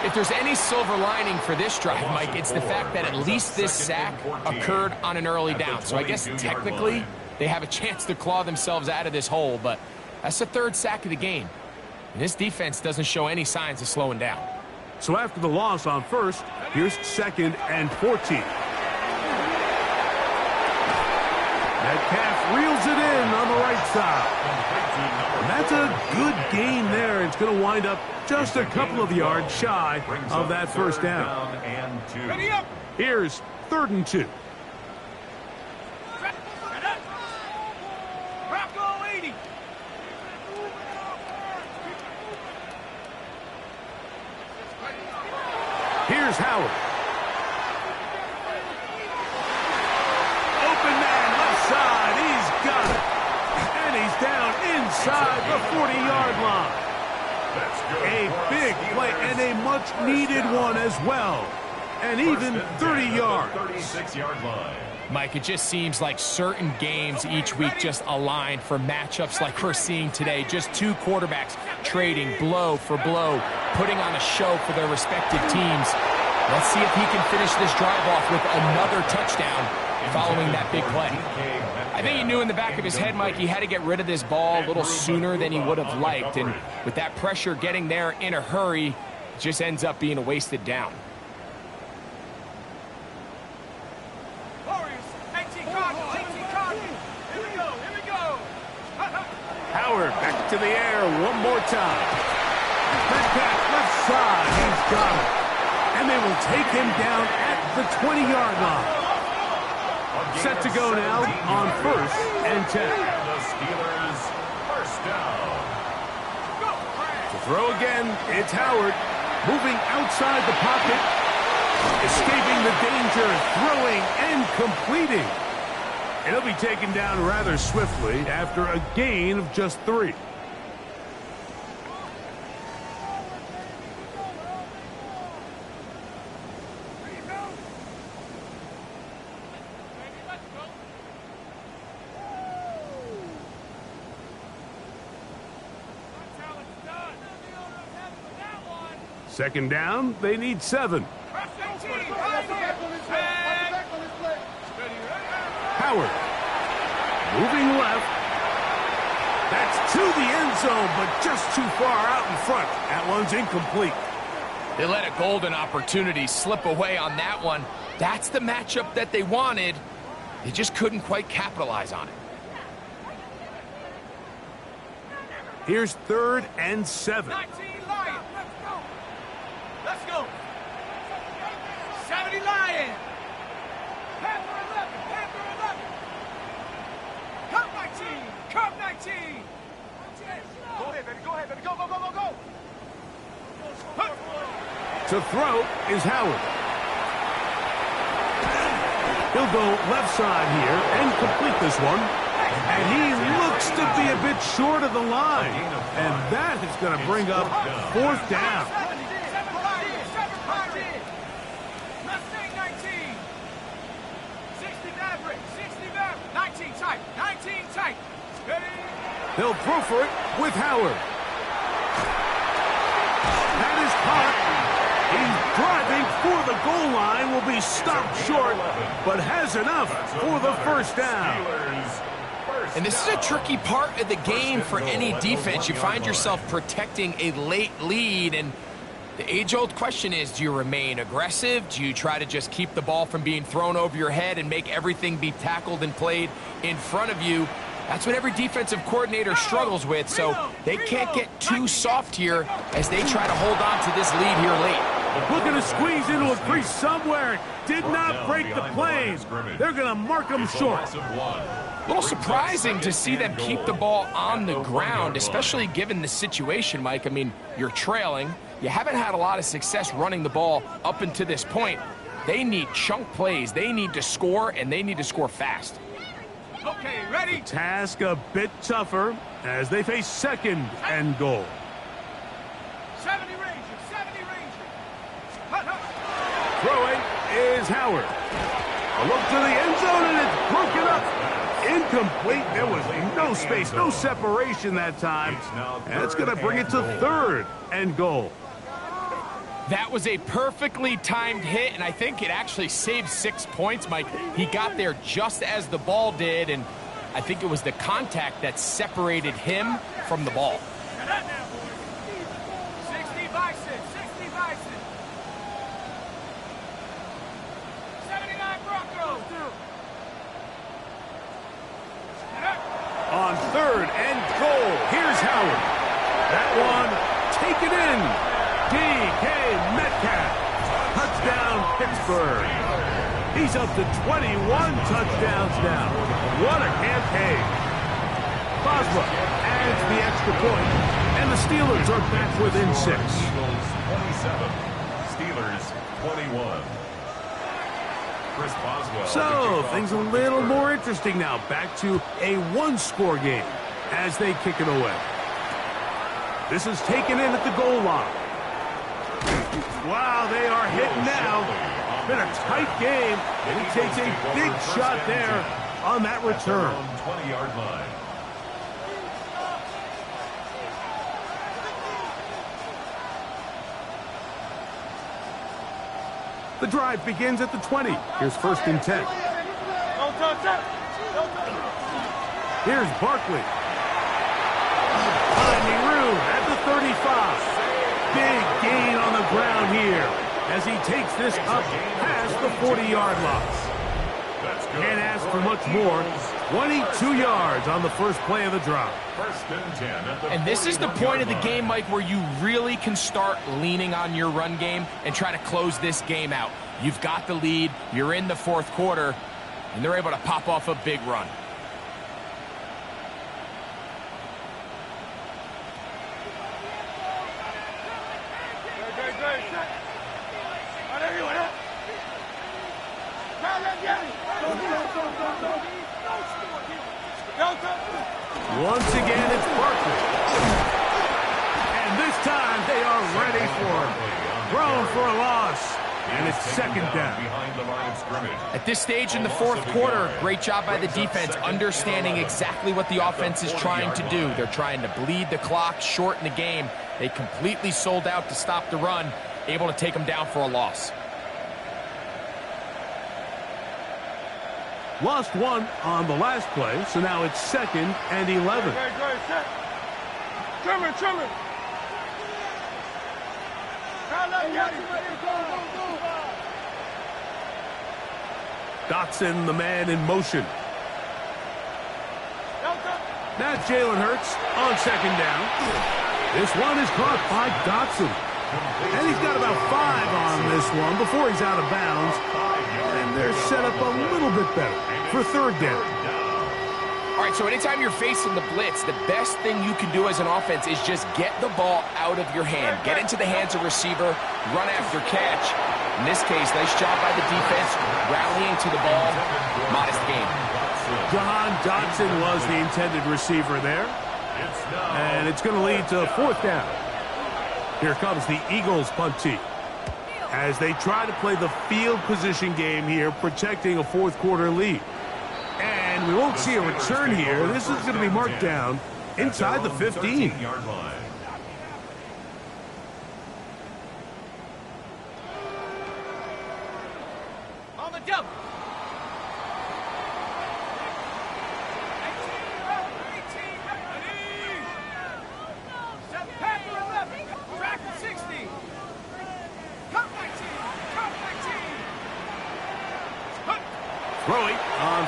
If there's any silver lining for this drive, Mike, it's the fact that at least this sack occurred on an early down. So I guess technically they have a chance to claw themselves out of this hole, but that's the third sack of the game. And this defense doesn't show any signs of slowing down. So after the loss on first, here's 2nd and 14. Metcalf reels it in on the right side. And that's a good gain there. It's going to wind up just a couple of yards shy of that first down. Ready up. Here's 3rd and 2. Bronco 80. Here's Howard. Open man left side. He's got it. And he's down inside the 40-yard line. A big play and a much-needed one as well. And even 30 yards. 36-yard line. Mike, it just seems like certain games each week just align for matchups like we're seeing today. Just two quarterbacks trading blow for blow, putting on a show for their respective teams. Let's see if he can finish this drive off with another touchdown following that big play. I think he knew in the back of his head, Mike, he had to get rid of this ball a little sooner than he would have liked. And with that pressure getting there in a hurry, it just ends up being a wasted down. Warriors. 18 Cardinals. 18 Cardinals. Here we go. Here we go. Howard back to the air one more time. Metcalf left side. He's got it. And they will take him down at the 20-yard line. Set to go now on 1st and 10. The Steelers first down. To throw again, it's Howard. Moving outside the pocket. Escaping the danger, throwing and completing. And he'll be taken down rather swiftly after a gain of just 3. Second down, they need 7. Howard moving left. That's to the end zone, but just too far out in front. That one's incomplete. They let a golden opportunity slip away on that one. That's the matchup that they wanted. They just couldn't quite capitalize on it. Here's 3rd and 7. 19 Lions. Let's go. 70 Lions. Panther 11. Panther 11. Cup 19. Cup 19. Go ahead, baby. Go ahead, baby. Go, go, go, go, go. To throw is Howard. He'll go left side here and complete this one. And he looks to be a bit short of the line. And that is going to bring up 4th down. 19 tight, 19 tight. Ready? They'll throw for it with Howard. That is caught. He's driving for the goal line. Will be stopped short, but has enough for the first down. Steelers And this is a tricky part of the game for any defense. You find yourself protecting a late lead, and the age-old question is, do you remain aggressive? Do you try to just keep the ball from being thrown over your head and make everything be tackled and played in front of you? That's what every defensive coordinator struggles with, so they can't get too soft here as they try to hold on to this lead here late. Looking to squeeze into a crease somewhere. Did not break the planes. They're going to mark them short. A little surprising to see them keep the ball on the ground, especially given the situation, Mike. I mean, you're trailing. You haven't had a lot of success running the ball up until this point. They need chunk plays. They need to score, and they need to score fast. Okay, ready? Task a bit tougher as they face second and goal. 70 Rangers, 70 Rangers. Hut, hut. Throwing is Howard. A look to the end zone, and it's broken up. Incomplete. There was no space, no separation that time. And it's going to bring it to third and goal. That was a perfectly timed hit, and I think it actually saved 6 points, Mike. He got there just as the ball did, and I think it was the contact that separated him from the ball. 60 Bison, 60 Bison. 79 Broncos. On third and goal, here's Howard. That one taken in. D.K. Metcalf. Touchdown, Pittsburgh. He's up to 21 touchdowns now. What a campaign. Boswell adds the extra point, and the Steelers are back within 6. Eagles 27, Steelers 21. Chris Boswell. So, things a little more interesting now. Back to a one-score game as they kick it away. This is taken in at the goal line. Wow, they are hitting now. Been a tight game, and he takes a big shot there on that return. 20-yard line. The drive begins at the 20. Here's first and 10. Here's Barkley. Finding room at the 35. Big gain on the ground here as he takes this up past the 40-yard line. Can't ask for much more. 22 yards on the first play of the drive. First and 10 at the And this is the point of the game, Mike, where you really can start leaning on your run game and try to close this game out. You've got the lead, you're in the fourth quarter, and they're able to pop off a big run. Once again, it's Barkley. And this time, they are ready for him. Thrown for a loss. And it's second down. Behind the line of scrimmage. At this stage in the fourth quarter, great job by the defense, understanding exactly what the offense is trying to do. They're trying to bleed the clock, shorten the game. They completely sold out to stop the run, able to take them down for a loss. Lost one on the last play, so now it's second and 11. Trimmer. Dotson, the man in motion. Now Jalen Hurts on second down. This one is caught by Dotson. And he's got about 5 on this one before he's out of bounds. And they're set up a little bit better for third down. All right, so anytime you're facing the blitz, the best thing you can do as an offense is just get the ball out of your hand. Get into the hands of receiver, run after catch. In this case, nice job by the defense, rallying to the ball. Modest game. Jahan Dotson was the intended receiver there. And it's going to lead to fourth down. Here comes the Eagles punt team as they try to play the field position game here, protecting a fourth quarter lead. And we won't see a return here. This is going to be marked down inside the 15-yard line. On the double.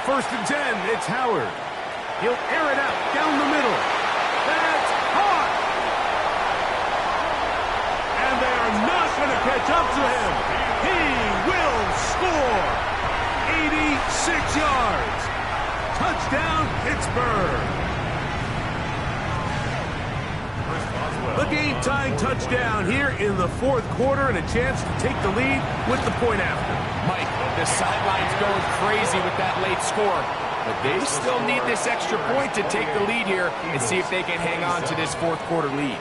first and 10. It's Howard. He'll air it out down the middle. That's hot. And they are not going to catch up to him. He will score. 86 yards. Touchdown, Pittsburgh. The game-tying touchdown here in the fourth quarter and a chance to take the lead with the point after. Mike, the sideline's going crazy with that late score, but they still need this extra point to take the lead here and see if they can hang on to this fourth quarter lead.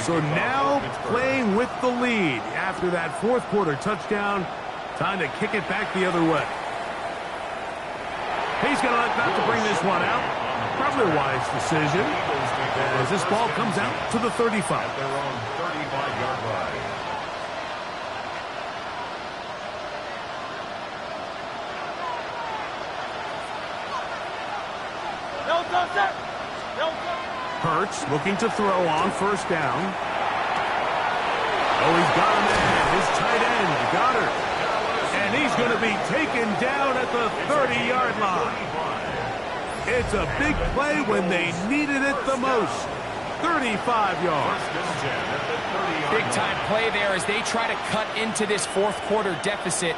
So now playing with the lead after that fourth quarter touchdown. Time to kick it back the other way. He's going to opt not to bring this one out. Probably a wise decision as this ball comes out to the 35. At their own 35-yard line. Hurts looking to throw on first down. Oh, he's got a man. His tight end, Goddard. And he's going to be taken down at the 30-yard line. It's a big play when they needed it the most. 35 yards. Big-time play there as they try to cut into this fourth quarter deficit.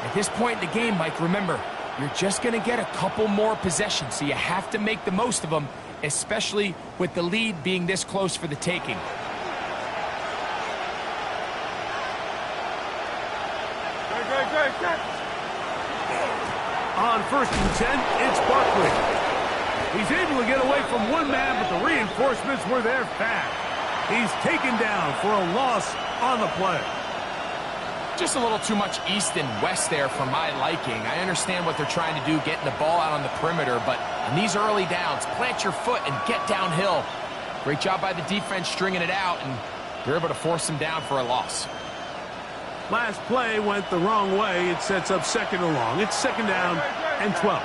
At this point in the game, Mike, remember, you're just going to get a couple more possessions, so you have to make the most of them, especially with the lead being this close for the taking. On first and 10, it's Barkley. He's able to get away from one man, but the reinforcements were there fast. He's taken down for a loss on the play. Just a little too much east and west there for my liking. I understand what they're trying to do, getting the ball out on the perimeter, but in these early downs, plant your foot and get downhill. Great job by the defense stringing it out, and they're able to force them down for a loss. Last play went the wrong way. It sets up second and long. It's second down and 12.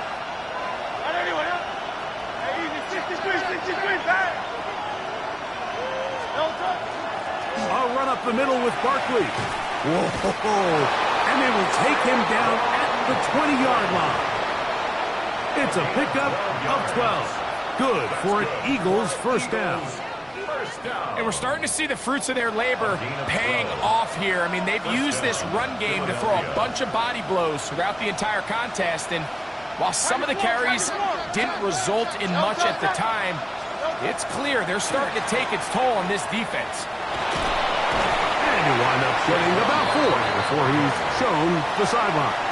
A run up the middle with Barkley. Whoa, and they will take him down at the 20-yard line. It's a pickup of 12. Good for an Eagles first down. And we're starting to see the fruits of their labor paying off here. I mean, they've used this run game to throw a bunch of body blows throughout the entire contest. And while some of the carries didn't result in much at the time, it's clear they're starting to take its toll on this defense. And he wound up getting about 4 before he's shown the sideline.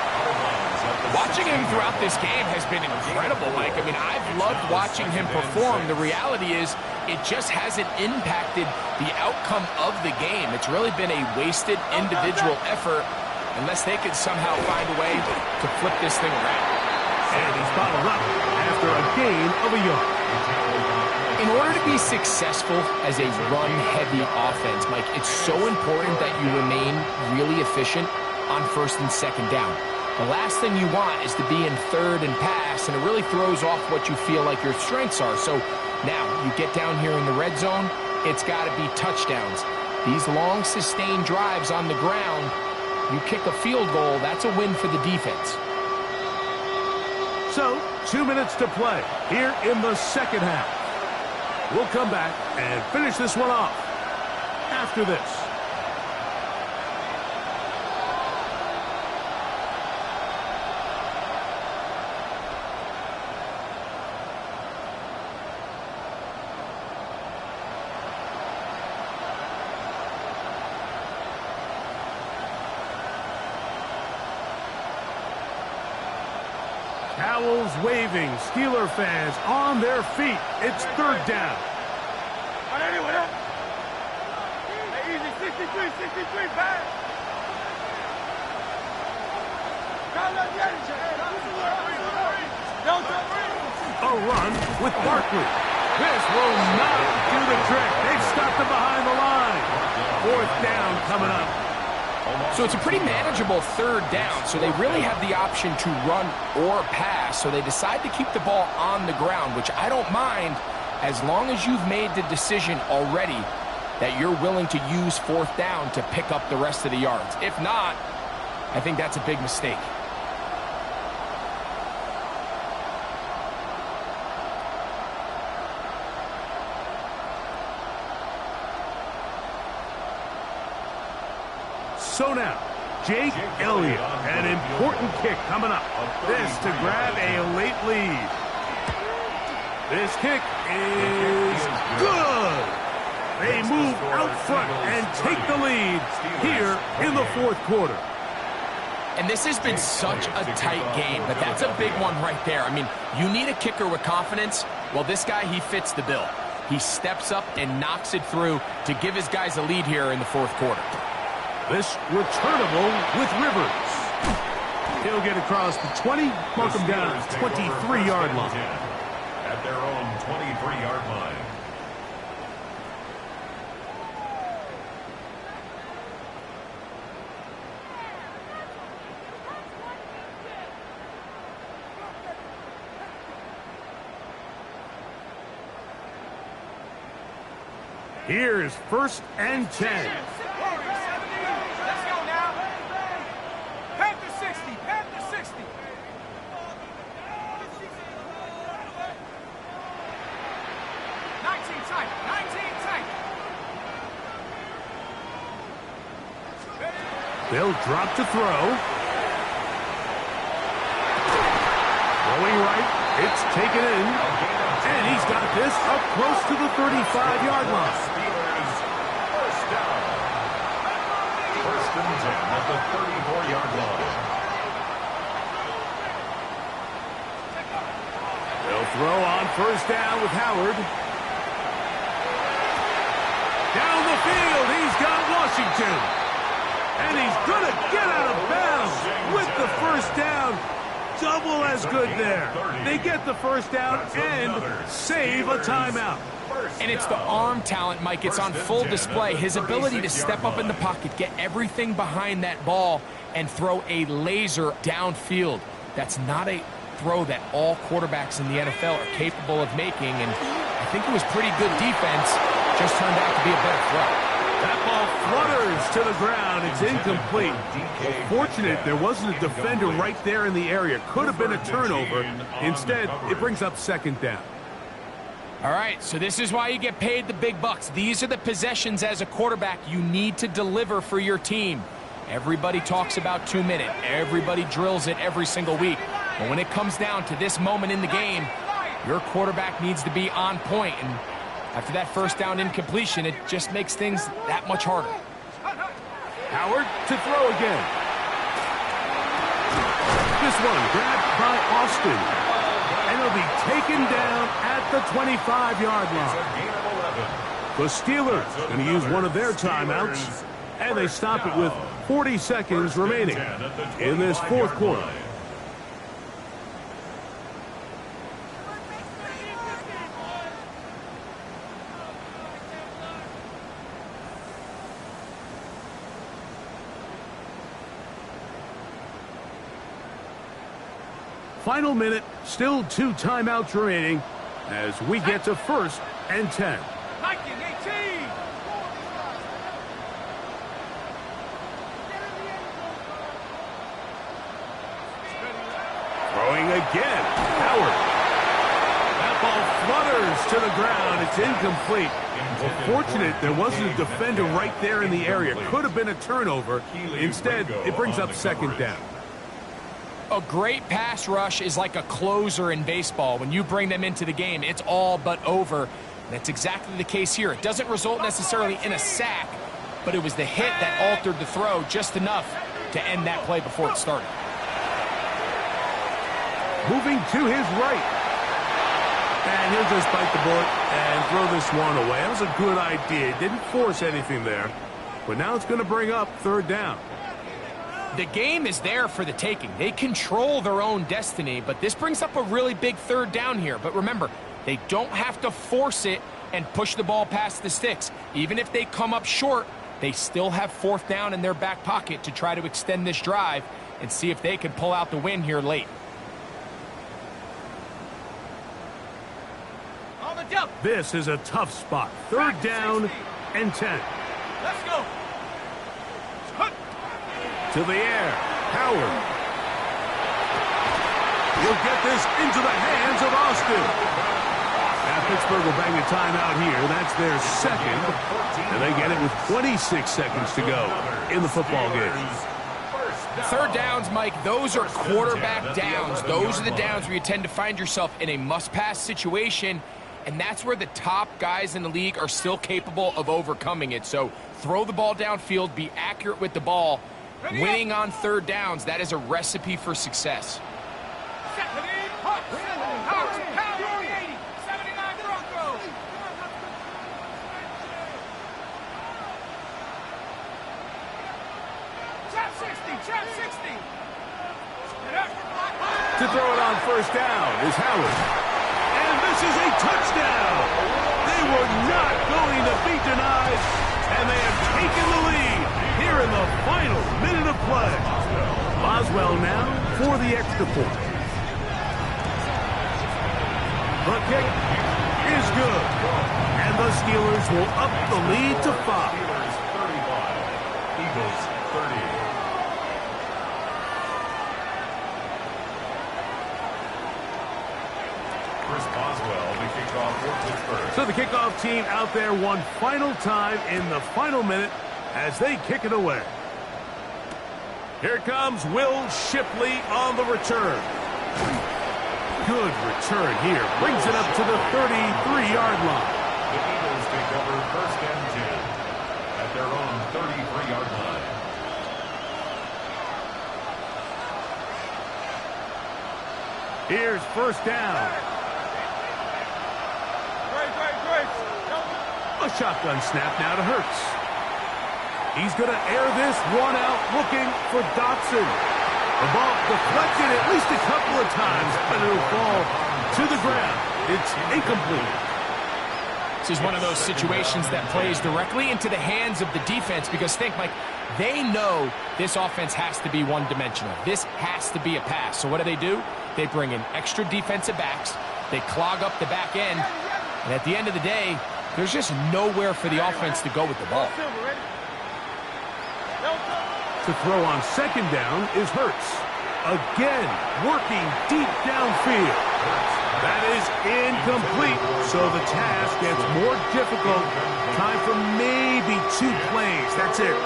Watching him throughout this game has been incredible, Mike. I mean, I've loved watching him perform. The reality is it just hasn't impacted the outcome of the game. It's really been a wasted individual effort unless they could somehow find a way to flip this thing around. And he's bottled up after a gain of a yard. In order to be successful as a run-heavy offense, Mike, it's so important that you remain really efficient on first and second down. The last thing you want is to be in third and pass, and it really throws off what you feel like your strengths are. So now you get down here in the red zone, it's got to be touchdowns. These long, sustained drives on the ground, you kick a field goal, that's a win for the defense. So, 2 minutes to play here in the second half. We'll come back and finish this one off after this. Towels waving, Steeler fans on their feet. It's third down. A run with Barkley. This will not do the trick. They've stopped him behind the line. Fourth down coming up. So it's a pretty manageable third down, so they really have the option to run or pass, so they decide to keep the ball on the ground, which I don't mind as long as you've made the decision already that you're willing to use 4th down to pick up the rest of the yards. If not, I think that's a big mistake. So now, Jake Elliott, an important kick coming up. This to grab a late lead. This kick is good. They move out front and take the lead here in the 4th quarter. And this has been such a tight game, but that's a big one right there. I mean, you need a kicker with confidence. Well, this guy, he fits the bill. He steps up and knocks it through to give his guys a lead here in the 4th quarter. This returnable with Rivers. He'll get across the 20, mark him down at the 23-yard line. At their own 23-yard line. Here's 1st and 10. Let's go now. Panther 60, Panther 60. 19 tight, 19 tight. They'll drop to throw. Throwing right, it's taken in. And he's got this up close to the 35-yard line. Steelers, 1st down. 1st and 10 at the 34-yard line. They'll throw on 1st down with Howard. Down the field, he's got Washington. And he's going to get out of bounds with the 1st down. Double as good there. They get the 1st down and save a timeout. And it's the arm talent, Mike. It's on full display. His ability to step up in the pocket, get everything behind that ball, and throw a laser downfield. That's not a throw that all quarterbacks in the NFL are capable of making, and I think it was pretty good defense. Just turned out to be a better throw. That ball flutters to the ground. It's incomplete. Fortunate there wasn't a defender right there in the area. Could have been a turnover. Instead, it brings up 2nd down. All right, so this is why you get paid the big bucks. These are the possessions as a quarterback you need to deliver for your team. Everybody talks about 2-minute. Everybody drills it every single week. But when it comes down to this moment in the game, your quarterback needs to be on point. And after that 1st down incompletion, it just makes things that much harder. Howard to throw again. This one grabbed by Austin. And he'll be taken down at the 25-yard line. The Steelers going to use one of their timeouts. And they stop it with 40 seconds remaining in this 4th quarter. Final minute, still 2 timeouts remaining as we get to 1st and 10. 19-18. Throwing again, Howard. That ball flutters to the ground. It's incomplete. Well, fortunate there wasn't a defender right there in the area. Could have been a turnover. Instead, it brings up 2nd down. A great pass rush is like a closer in baseball. When you bring them into the game, it's all but over. And that's exactly the case here. It doesn't result necessarily in a sack, but it was the hit that altered the throw just enough to end that play before it started. Moving to his right. And he'll just bite the bullet and throw this one away. That was a good idea. Didn't force anything there. But now it's going to bring up 3rd down. The game is there for the taking. They control their own destiny, but this brings up a really big 3rd down here. But remember, they don't have to force it and push the ball past the sticks. Even if they come up short, they still have 4th down in their back pocket to try to extend this drive and see if they can pull out the win here late. On the jump. This is a tough spot. Third down and 10. Let's go. To the air. Howard. He'll get this into the hands of Austin. Now Pittsburgh will bang a timeout here. That's their second. And they get it with 26 seconds to go in the football game. Third downs, Mike, those are quarterback downs. Those are the downs where you tend to find yourself in a must-pass situation, and that's where the top guys in the league are still capable of overcoming it. So throw the ball downfield, be accurate with the ball. Winning on third downs, that is a recipe for success. To throw it on first down is Howard. And this is a touchdown. They were not going to be denied, and they have taken the lead here in the final minute of play. Boswell now for the extra point. The kick is good, and the Steelers will up the lead to 5. Steelers 35, Eagles 30. Boswell, the kickoff for Pittsburgh. So the kickoff team out there one final time in the final minute as they kick it away. Here comes Will Shipley on the return. Good return here. Brings it up to the 33-yard line. The Eagles take over first and 10 at their own 33-yard line. Here's first down. A shotgun snap now to Hurts. He's going to air this one out looking for Dotson. The ball deflected at least a couple of times, but it'll fall to the ground. It's incomplete. This is one of those situations that plays directly into the hands of the defense because think, Mike, they know this offense has to be one-dimensional. This has to be a pass. So what do? They bring in extra defensive backs. They clog up the back end. And at the end of the day, there's just nowhere for the offense to go with the ball. To throw on second down is Hurts. Again, working deep downfield. That is incomplete, so the task gets more difficult. Time for maybe 2 plays. That's it.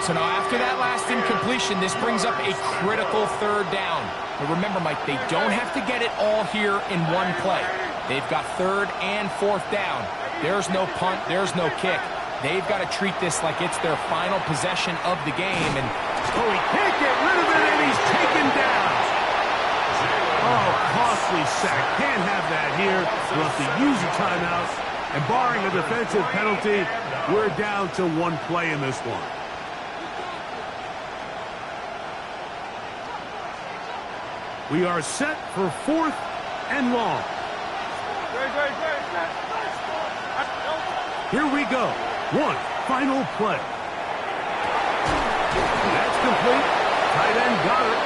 So now after that last incompletion, this brings up a critical third down. But remember, Mike, they don't have to get it all here in one play. They've got third and fourth down. There's no punt. There's no kick. They've got to treat this like it's their final possession of the game. And oh, he can't get rid of it, and he's taken down. Oh, costly sack. Can't have that here. We'll have to use a timeout. And barring a defensive penalty, we're down to 1 play in this one. We are set for 4th and long. Here we go. 1 final play. That's complete. Tight end got it.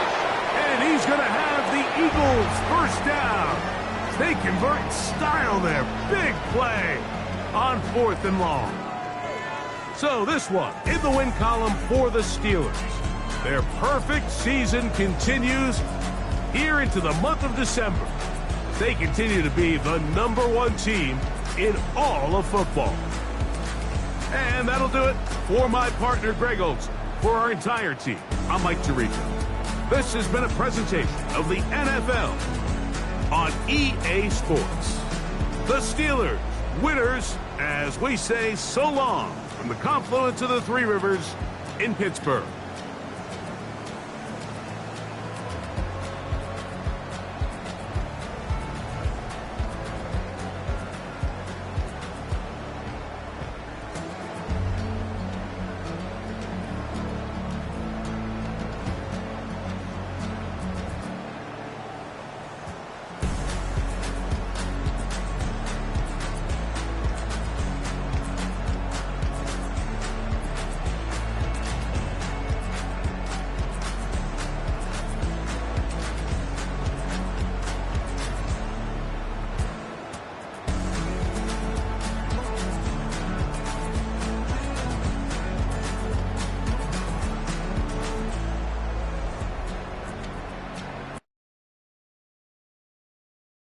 And he's going to have the Eagles first down. They convert in style there. Big play on 4th and long. So this one in the win column for the Steelers. Their perfect season continues here into the month of December. They continue to be the #1 team in all of football. And that'll do it for my partner, Greg Olson. For our entire team, I'm Mike Tirico. This has been a presentation of the NFL on EA Sports. The Steelers, winners, as we say so long from the confluence of the 3 rivers in Pittsburgh.